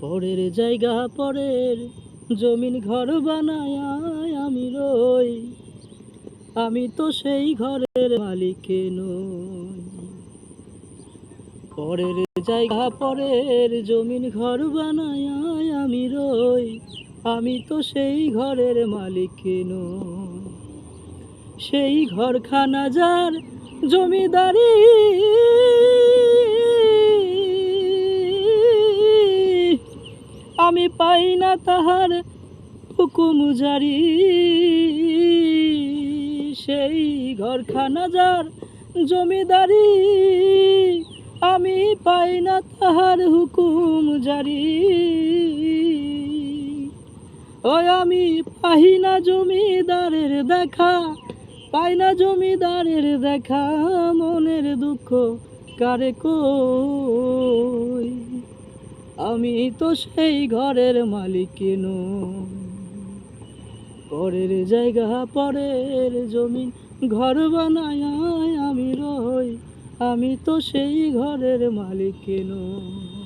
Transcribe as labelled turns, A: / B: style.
A: পরের জায়গা পরের জমিন ঘর বানায় আমি রই, আমি তো সেই ঘরের মালিক নই। পরের জায়গা পরের জমিন ঘর বানায় আমি রই, আমি তো সেই ঘরের মালিক নই। সেই ঘরখানা যার জমিদারি, আমি পাই না তাহার হুকুম জারি। সেই ঘরখানা যার জমিদারি, আমি পাই না তাহার হুকুম জারি। ওই আমি পাই না জমিদারের দেখা, পাই না জমিদারের দেখা, মনের দুঃখ কারে কই, আমি তো সেই ঘরের মালিক নই। পরের জায়গা পরের জমিন ঘর বানায় আমি রই, আমি তো সেই ঘরের মালিক নই।